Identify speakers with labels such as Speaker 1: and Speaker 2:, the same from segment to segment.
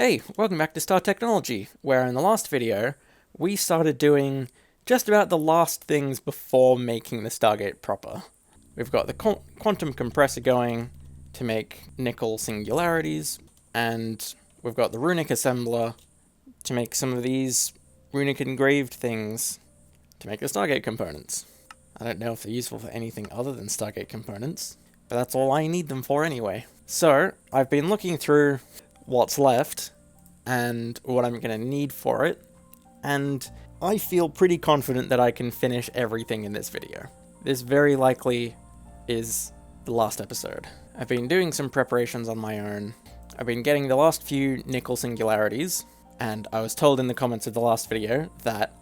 Speaker 1: Hey, welcome back to Star Technology, where in the last video, we started doing just about the last things before making the Stargate proper. We've got the quantum compressor going to make nickel singularities, and we've got the runic assembler to make some of these runic engraved things to make the Stargate components. I don't know if they're useful for anything other than Stargate components, but that's all I need them for anyway. So, I've been looking through what's left and what I'm going to need for it, and I feel pretty confident that I can finish everything in this video. This very likely is the last episode. I've been doing some preparations on my own. I've been getting the last few nickel singularities, and I was told in the comments of the last video that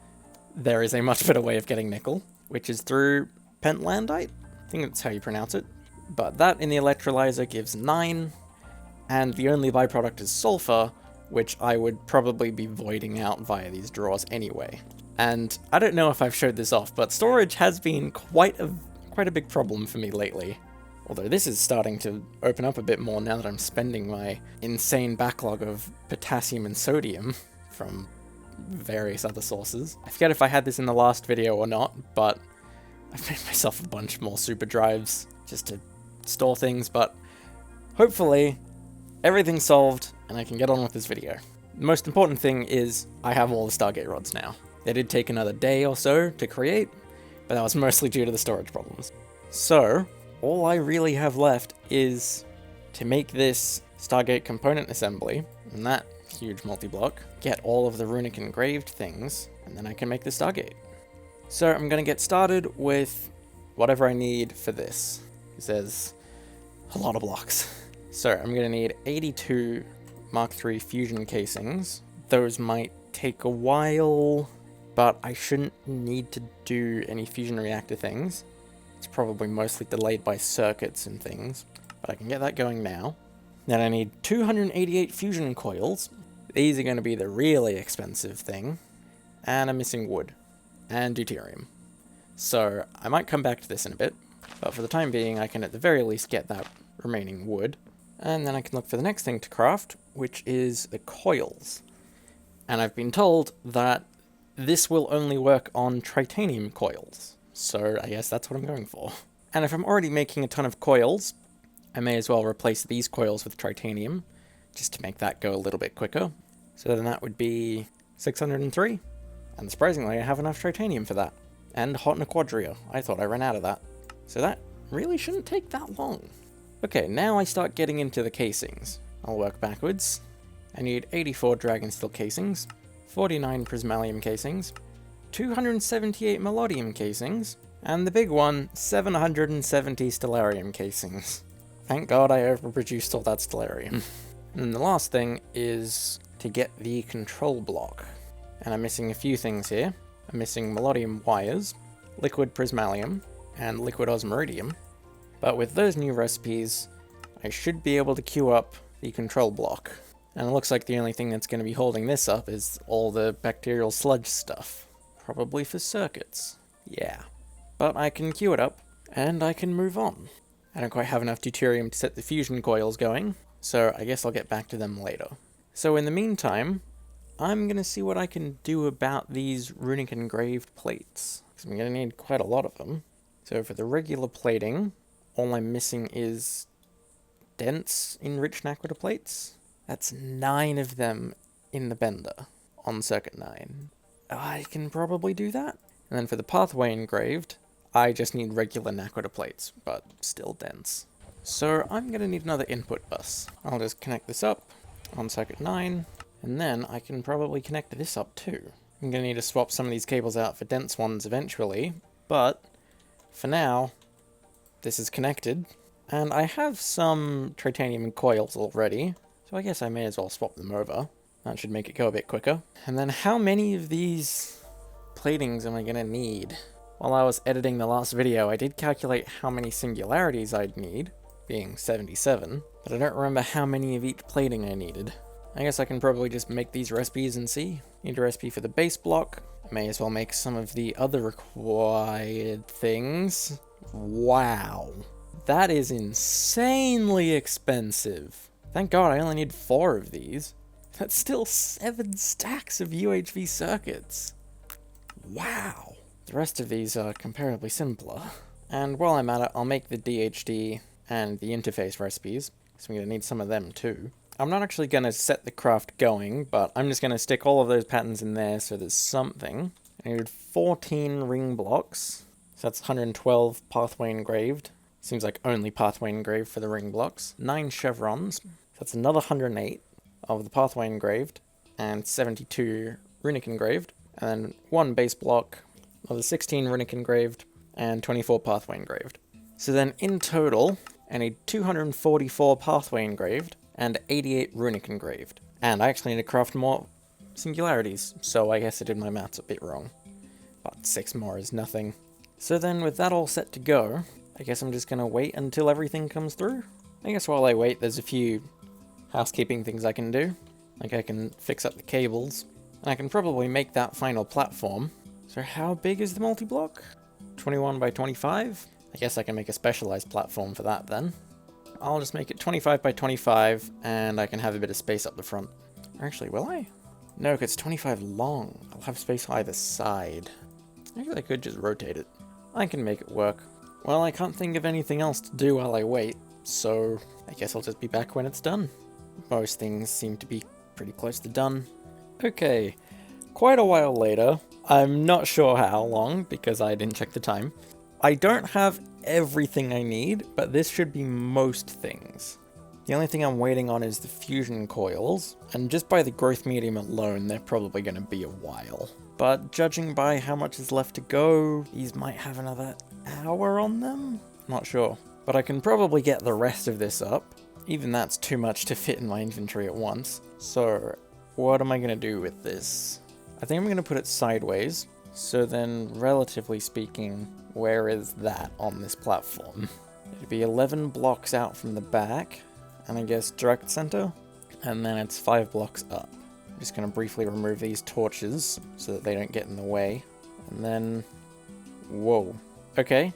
Speaker 1: there is a much better way of getting nickel, which is through pentlandite. I think that's how you pronounce it. But that in the electrolyzer gives 9, and the only byproduct is sulfur, which I would probably be voiding out via these drawers anyway. And I don't know if I've showed this off, but storage has been quite a big problem for me lately. Although this is starting to open up a bit more now that I'm spending my insane backlog of potassium and sodium from various other sources. I forget if I had this in the last video or not, but I've made myself a bunch more super drives just to store things, but hopefully everything's solved and I can get on with this video. The most important thing is I have all the Stargate rods now. They did take another day or so to create, but that was mostly due to the storage problems. So, all I really have left is to make this Stargate component assembly, and that huge multi-block, get all of the runic engraved things, and then I can make the Stargate. So I'm going to get started with whatever I need for this, because there's a lot of blocks. So I'm going to need 82 Mark III fusion casings. Those might take a while, but I shouldn't need to do any fusion reactor things. It's probably mostly delayed by circuits and things, but I can get that going now. Then I need 288 fusion coils. These are going to be the really expensive thing. And I'm missing wood and deuterium. So I might come back to this in a bit, but for the time being I can at the very least get that remaining wood. And then I can look for the next thing to craft, which is the coils. And I've been told that this will only work on titanium coils, so I guess that's what I'm going for. And if I'm already making a ton of coils, I may as well replace these coils with titanium, just to make that go a little bit quicker. So then that would be 603, and surprisingly I have enough titanium for that. And hot quadria. I thought I ran out of that. So that really shouldn't take that long. Okay, now I start getting into the casings. I'll work backwards. I need 84 dragon steel casings, 49 prismalium casings, 278 melodium casings, and the big one, 770 stellarium casings. Thank God I overproduced all that stellarium. And the last thing is to get the control block. And I'm missing a few things here. I'm missing melodium wires, liquid prismalium, and liquid osmiridium. But with those new recipes, I should be able to queue up the control block. And it looks like the only thing that's going to be holding this up is all the bacterial sludge stuff. Probably for circuits. Yeah. But I can queue it up, and I can move on. I don't quite have enough deuterium to set the fusion coils going, so I guess I'll get back to them later. So in the meantime, I'm going to see what I can do about these runic engraved plates, because I'm going to need quite a lot of them. So for the regular plating, all I'm missing is dense enriched naquita plates. That's 9 of them in the bender on circuit 9. I can probably do that. And then for the pathway engraved, I just need regular naquita plates, but still dense. So I'm going to need another input bus. I'll just connect this up on circuit 9, and then I can probably connect this up too. I'm going to need to swap some of these cables out for dense ones eventually, but for now, this is connected, and I have some titanium coils already, so I guess I may as well swap them over. That should make it go a bit quicker. And then how many of these platings am I going to need? While I was editing the last video, I did calculate how many singularities I'd need, being 77, but I don't remember how many of each plating I needed. I guess I can probably just make these recipes and see. Need a recipe for the base block. I may as well make some of the other required things. Wow. That is insanely expensive. Thank God I only need 4 of these. That's still 7 stacks of UHV circuits. Wow. The rest of these are comparably simpler. And while I'm at it, I'll make the DHD and the interface recipes, so I'm going to need some of them too. I'm not actually going to set the craft going, but I'm just going to stick all of those patterns in there so there's something. I need 14 ring blocks, so that's 112 pathway engraved. Seems like only pathway engraved for the ring blocks. 9 chevrons, so that's another 108 of the pathway engraved, and 72 runic engraved, and then 1 base block of the 16 runic engraved, and 24 pathway engraved. So then in total, I need 244 pathway engraved, and 88 runic engraved. And I actually need to craft more singularities, so I guess I did my maths a bit wrong. But 6 more is nothing. So then with that all set to go, I guess I'm just gonna wait until everything comes through. I guess while I wait, there's a few housekeeping things I can do. Like I can fix up the cables, and I can probably make that final platform. So how big is the multi-block? 21 by 25? I guess I can make a specialized platform for that then. I'll just make it 25 by 25, and I can have a bit of space up the front. Actually, will I? No, because it's 25 long. I'll have space either side. Maybe I could just rotate it. I can make it work. Well, I can't think of anything else to do while I wait, so I guess I'll just be back when it's done. Most things seem to be pretty close to done. Okay, quite a while later. I'm not sure how long, because I didn't check the time. I don't have everything I need, but this should be most things. The only thing I'm waiting on is the fusion coils, and just by the growth medium alone, they're probably going to be a while. But judging by how much is left to go, these might have another hour on them? Not sure. But I can probably get the rest of this up. Even that's too much to fit in my inventory at once. So, what am I going to do with this? I think I'm going to put it sideways. So then, relatively speaking, where is that on this platform? It'd be 11 blocks out from the back, and I guess direct center, and then it's 5 blocks up. I'm just going to briefly remove these torches so that they don't get in the way, and then, whoa, okay,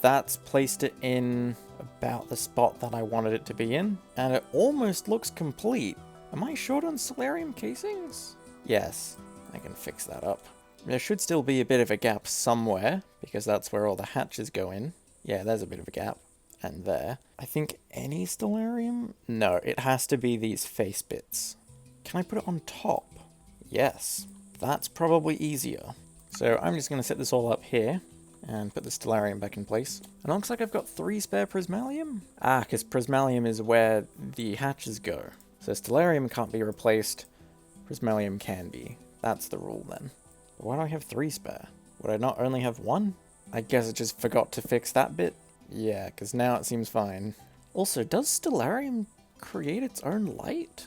Speaker 1: that's placed it in about the spot that I wanted it to be in, and it almost looks complete. Am I short on solarium casings? Yes, I can fix that up. There should still be a bit of a gap somewhere, because that's where all the hatches go in. Yeah, there's a bit of a gap. And there. I think any stellarium? No, it has to be these face bits. Can I put it on top? Yes. That's probably easier. So I'm just going to set this all up here, and put the stellarium back in place. And it looks like I've got 3 spare prismalium? Ah, because prismalium is where the hatches go. So stellarium can't be replaced, prismalium can be. That's the rule then. Why do I have 3 spare? Would I not only have 1? I guess I just forgot to fix that bit. Yeah, because now it seems fine. Also, does stellarium create its own light?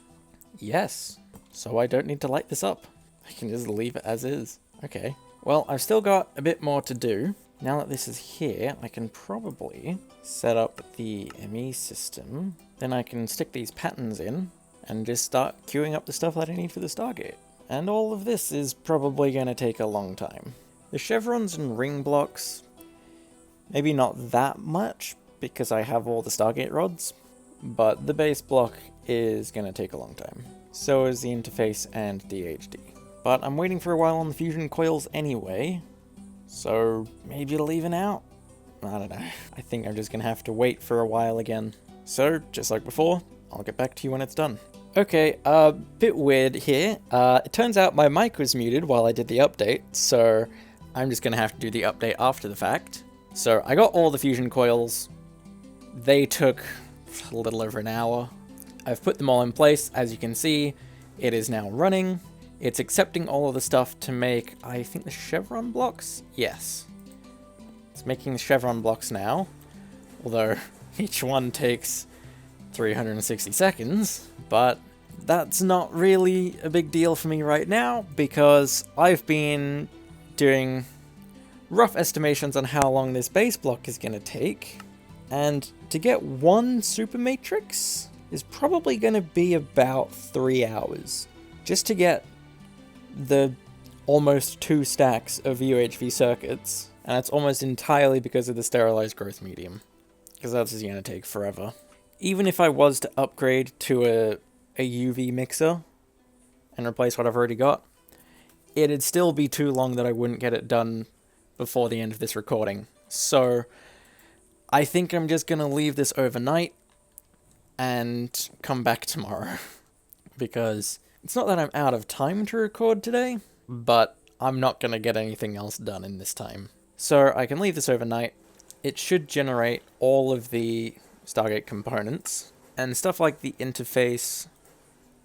Speaker 1: Yes. So I don't need to light this up. I can just leave it as is. Okay. Well, I've still got a bit more to do. Now that this is here, I can probably set up the ME system. Then I can stick these patterns in and just start queuing up the stuff that I need for the Stargate. And all of this is probably going to take a long time. The chevrons and ring blocks, maybe not that much, because I have all the Stargate rods, but the base block is going to take a long time. So is the interface and DHD. But I'm waiting for a while on the fusion coils anyway, so maybe it'll even out? I don't know. I think I'm just going to have to wait for a while again. So, just like before, I'll get back to you when it's done. Okay, bit weird here. It turns out my mic was muted while I did the update, so I'm just gonna have to do the update after the fact. So I got all the fusion coils. They took a little over an hour. I've put them all in place. As you can see, it is now running. It's accepting all of the stuff to make, I think, the chevron blocks? Yes. It's making the chevron blocks now, although each one takes 360 seconds, but that's not really a big deal for me right now, because I've been doing rough estimations on how long this base block is going to take, and to get one super matrix is probably going to be about 3 hours, just to get the almost 2 stacks of UHV circuits, and that's almost entirely because of the sterilized growth medium, because that's just going to take forever. Even if I was to upgrade to a UV mixer, and replace what I've already got, it'd still be too long that I wouldn't get it done before the end of this recording. So I think I'm just going to leave this overnight and come back tomorrow. Because it's not that I'm out of time to record today, but I'm not going to get anything else done in this time. So I can leave this overnight. It should generate all of the Stargate components, and stuff like the interface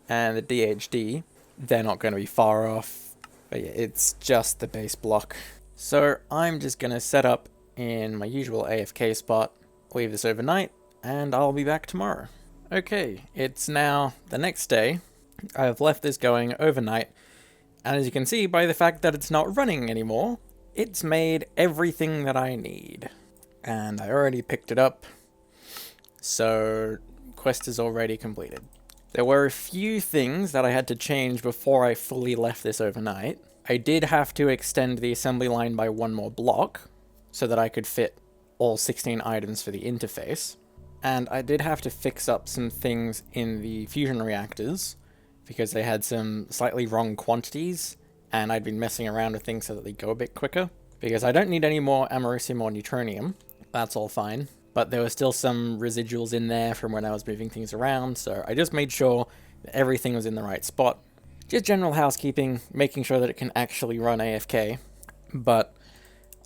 Speaker 1: and the DHD, they're not going to be far off, but yeah, it's just the base block. So I'm just going to set up in my usual AFK spot, leave this overnight, and I'll be back tomorrow. Okay, it's now the next day. I've left this going overnight, and as you can see by the fact that it's not running anymore, it's made everything that I need. And I already picked it up, so quest is already completed. There were a few things that I had to change before I fully left this overnight. I did have to extend the assembly line by one more block, so that I could fit all 16 items for the interface. And I did have to fix up some things in the fusion reactors, because they had some slightly wrong quantities, and I'd been messing around with things so that they go a bit quicker. Because I don't need any more americium or neutronium, that's all fine. But there were still some residuals in there from when I was moving things around, so I just made sure that everything was in the right spot. Just general housekeeping, making sure that it can actually run AFK. But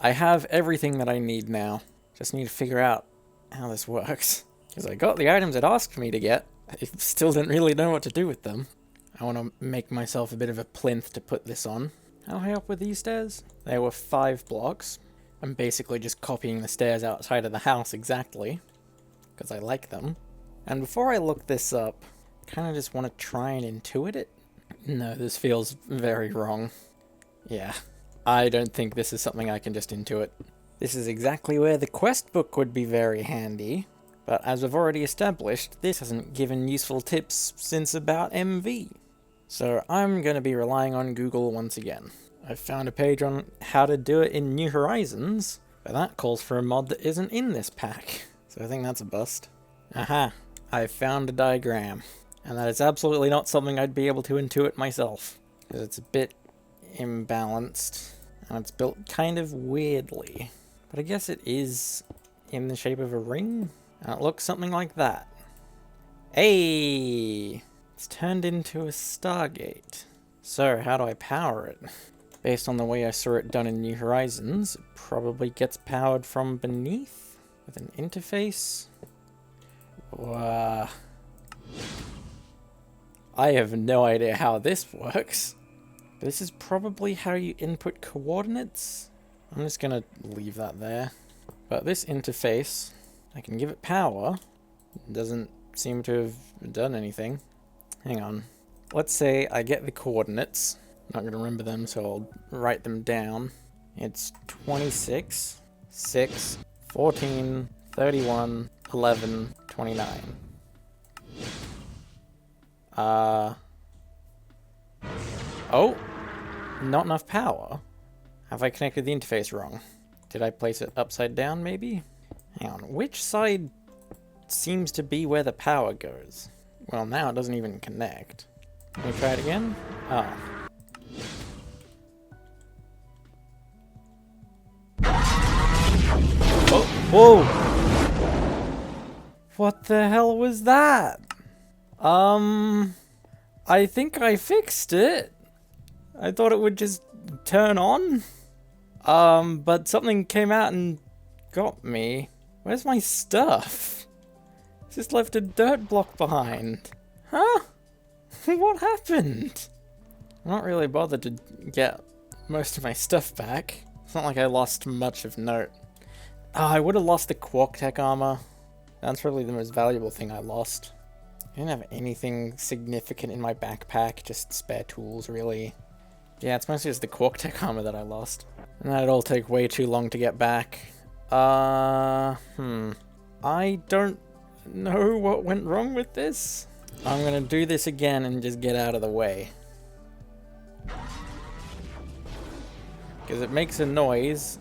Speaker 1: I have everything that I need now. Just need to figure out how this works. Because I got the items it asked me to get, I still didn't really know what to do with them. I want to make myself a bit of a plinth to put this on. How high up were these stairs? They were 5 blocks. I'm basically just copying the stairs outside of the house exactly, because I like them. And before I look this up, I kind of just want to try and intuit it. No, this feels very wrong. Yeah, I don't think this is something I can just intuit. This is exactly where the quest book would be very handy, but as we've already established, this hasn't given useful tips since about MV. So I'm going to be relying on Google once again. I've found a page on how to do it in New Horizons, but that calls for a mod that isn't in this pack. So I think that's a bust. Aha, I found a diagram. And that is absolutely not something I'd be able to intuit myself, because it's a bit imbalanced, and it's built kind of weirdly. But I guess it is in the shape of a ring, and it looks something like that. Hey! It's turned into a Stargate. So, how do I power it? Based on the way I saw it done in New Horizons, it probably gets powered from beneath, with an interface. Wow. I have no idea how this works. But this is probably how you input coordinates. I'm just gonna leave that there. But this interface, I can give it power. It doesn't seem to have done anything. Hang on. Let's say I get the coordinates. I'm not gonna remember them, so I'll write them down. It's 26, 6, 14, 31, 11, 29. Oh, not enough power. Have I connected the interface wrong? Did I place it upside down, maybe? Hang on, which side seems to be where the power goes? Well, now it doesn't even connect. Can we try it again? Oh. Oh, whoa! What the hell was that? I think I fixed it. I thought it would just turn on. But something came out and got me. Where's my stuff? Just left a dirt block behind. Huh? What happened? I'm not really bothered to get most of my stuff back. It's not like I lost much of note. Oh, I would have lost the Quark Tech armor. That's probably the most valuable thing I lost. I didn't have anything significant in my backpack, just spare tools, really. Yeah, it's mostly just the Quark Tech armor that I lost. And that'd all take way too long to get back. I don't know what went wrong with this. I'm gonna do this again and just get out of the way. Because it makes a noise.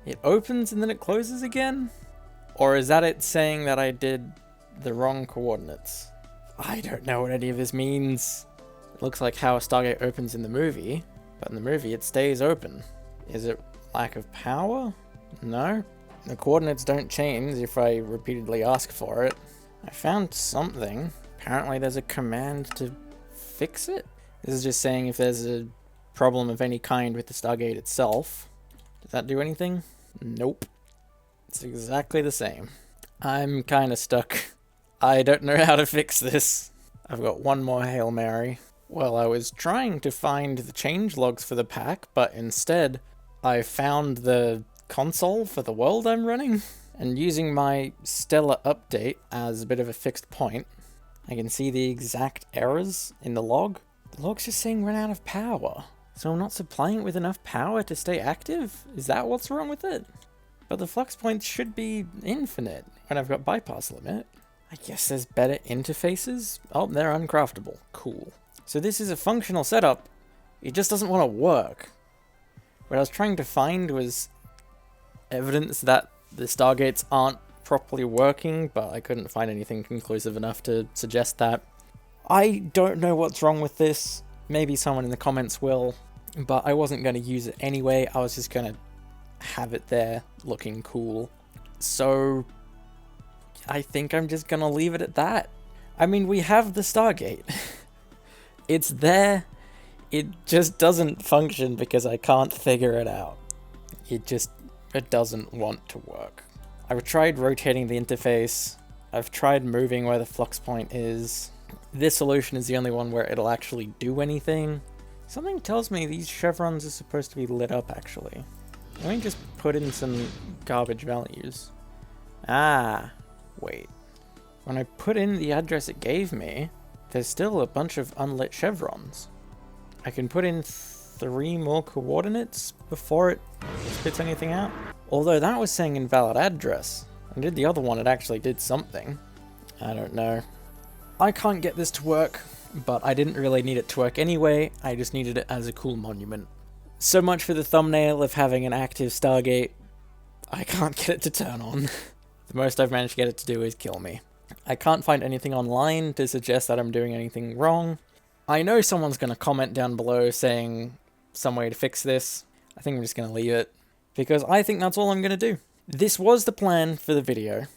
Speaker 1: It opens and then it closes again? Or is that it saying that I did the wrong coordinates? I don't know what any of this means. It looks like how a Stargate opens in the movie, but in the movie it stays open. Is it lack of power? No. The coordinates don't change if I repeatedly ask for it. I found something. Apparently there's a command to fix it? This is just saying if there's a problem of any kind with the Stargate itself. Does that do anything? Nope. It's exactly the same. I'm kinda stuck. I don't know how to fix this. I've got one more Hail Mary. Well, I was trying to find the change logs for the pack, but instead I found the console for the world I'm running. And using my Stellar update as a bit of a fixed point, I can see the exact errors in the log. The log's just saying run out of power. So I'm not supplying it with enough power to stay active? Is that what's wrong with it? But the flux points should be infinite when I've got bypass limit. I guess there's better interfaces? Oh, they're uncraftable. Cool. So this is a functional setup. It just doesn't want to work. What I was trying to find was evidence that the Stargates aren't properly working, but I couldn't find anything conclusive enough to suggest that. I don't know what's wrong with this. Maybe someone in the comments will, but I wasn't going to use it anyway. I was just going to have it there looking cool. So I think I'm just going to leave it at that. I mean, we have the Stargate. It's there. It just doesn't function because I can't figure it out. It doesn't want to work. I've tried rotating the interface. I've tried moving where the flux point is. This solution is the only one where it'll actually do anything. Something tells me these chevrons are supposed to be lit up, actually. Let me just put in some garbage values. Ah, wait. When I put in the address it gave me, there's still a bunch of unlit chevrons. I can put in 3 more coordinates before it spits anything out. Although that was saying invalid address. I did the other one, it actually did something. I don't know. I can't get this to work, but I didn't really need it to work anyway. I just needed it as a cool monument. So much for the thumbnail of having an active Stargate. I can't get it to turn on. The most I've managed to get it to do is kill me. I can't find anything online to suggest that I'm doing anything wrong. I know someone's going to comment down below saying some way to fix this. I think I'm just going to leave it, because I think that's all I'm going to do. This was the plan for the video.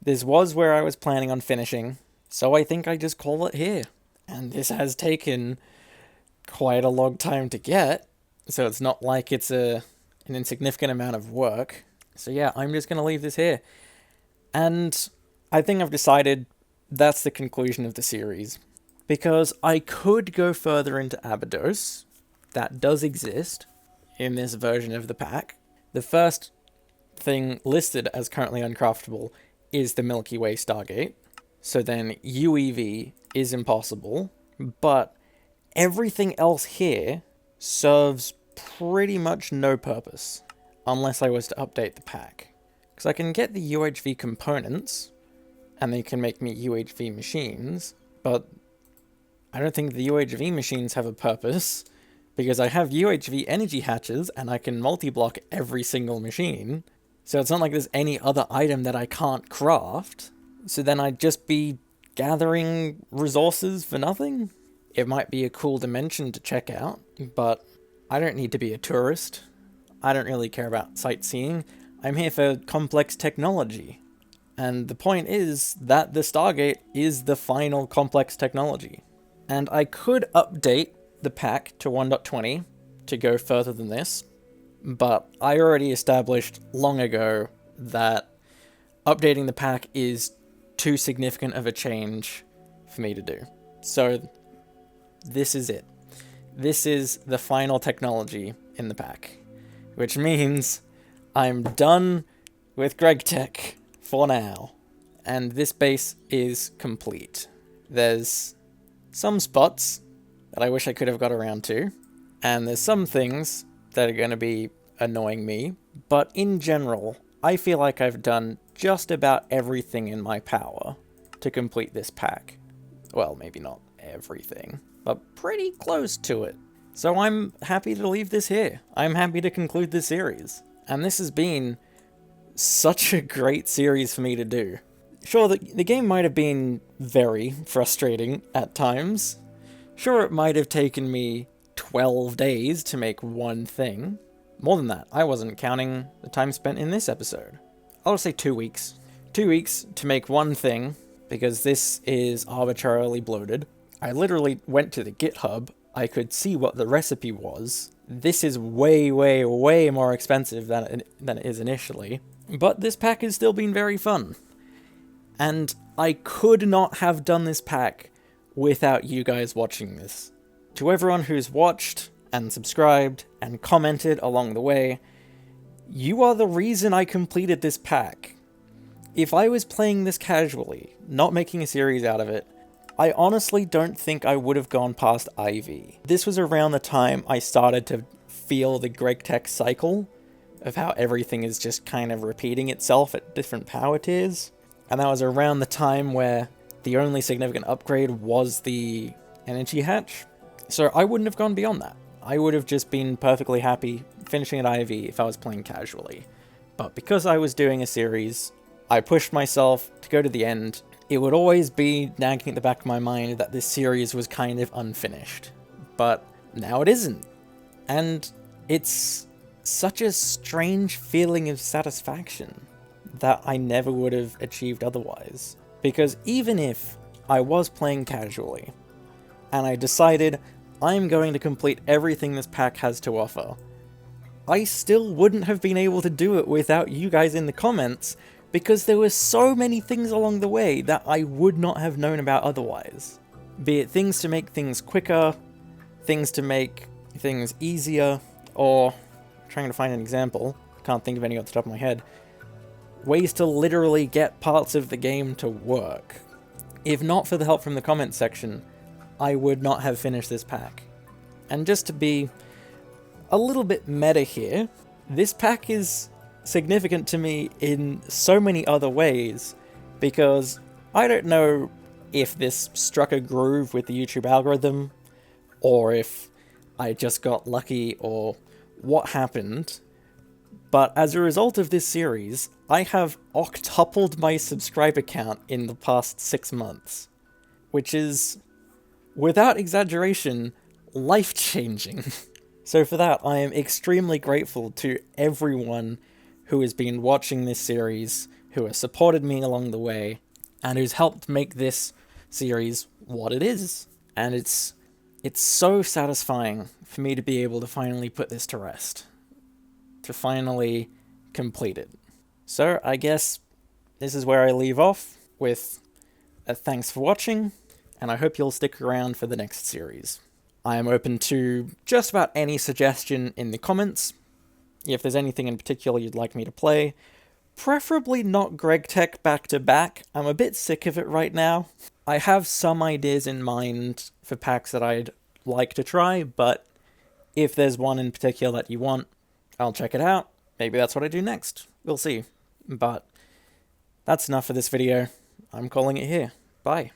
Speaker 1: This was where I was planning on finishing, so I think I just call it here. And this has taken quite a long time to get, so it's not like it's an insignificant amount of work. So yeah, I'm just going to leave this here. And I think I've decided that's the conclusion of the series. Because I could go further into Abydos. That does exist in this version of the pack. The first thing listed as currently uncraftable is the Milky Way Stargate. So then UEV is impossible. But everything else here serves pretty much no purpose. Unless I was to update the pack. Because I can get the UHV components, and they can make me UHV machines, but I don't think the UHV machines have a purpose, because I have UHV energy hatches, and I can multi-block every single machine, so it's not like there's any other item that I can't craft, so then I'd just be gathering resources for nothing? It might be a cool dimension to check out, but I don't need to be a tourist. I don't really care about sightseeing. I'm here for complex technology. And the point is that the Stargate is the final complex technology. And I could update the pack to 1.20 to go further than this, but I already established long ago that updating the pack is too significant of a change for me to do. So this is it. This is the final technology in the pack, which means I'm done with GregTech for now, and this base is complete. There's some spots that I wish I could have got around to, and there's some things that are going to be annoying me, but in general, I feel like I've done just about everything in my power to complete this pack. Well, maybe not everything, but pretty close to it. So I'm happy to leave this here. I'm happy to conclude this series. And this has been such a great series for me to do. Sure, the game might have been very frustrating at times. Sure, it might have taken me 12 days to make one thing. More than that, I wasn't counting the time spent in this episode. I'll just say 2 weeks. 2 weeks to make one thing, because this is arbitrarily bloated. I literally went to the GitHub, I could see what the recipe was. This is way, way, way more expensive than it is initially. But this pack has still been very fun. And I could not have done this pack without you guys watching this. To everyone who's watched and subscribed and commented along the way, you are the reason I completed this pack. If I was playing this casually, not making a series out of it, I honestly don't think I would have gone past Ivy. This was around the time I started to feel the GregTech cycle of how everything is just kind of repeating itself at different power tiers. And that was around the time where the only significant upgrade was the energy hatch. So I wouldn't have gone beyond that. I would have just been perfectly happy finishing at Ivy if I was playing casually. But because I was doing a series, I pushed myself to go to the end. It would always be nagging at the back of my mind that this series was kind of unfinished. But now it isn't. And it's such a strange feeling of satisfaction that I never would have achieved otherwise. Because even if I was playing casually, and I decided I'm going to complete everything this pack has to offer, I still wouldn't have been able to do it without you guys in the comments, because there were so many things along the way that I would not have known about otherwise. Be it things to make things quicker, things to make things easier, or, trying to find an example, can't think of any off the top of my head, ways to literally get parts of the game to work. If not for the help from the comments section, I would not have finished this pack. And just to be a little bit meta here, this pack is significant to me in so many other ways, because I don't know if this struck a groove with the YouTube algorithm, or if I just got lucky, or what happened. But as a result of this series, I have octupled my subscriber count in the past 6 months. Which is, without exaggeration, life-changing. So for that, I am extremely grateful to everyone who has been watching this series, who has supported me along the way, and who's helped make this series what it is. And it's so satisfying for me to be able to finally put this to rest. To finally complete it. So I guess this is where I leave off with a thanks for watching, and I hope you'll stick around for the next series. I am open to just about any suggestion in the comments. If there's anything in particular you'd like me to play, preferably not GregTech back-to-back. I'm a bit sick of it right now. I have some ideas in mind for packs that I'd like to try, but if there's one in particular that you want, I'll check it out. Maybe that's what I do next. We'll see. But that's enough for this video. I'm calling it here. Bye.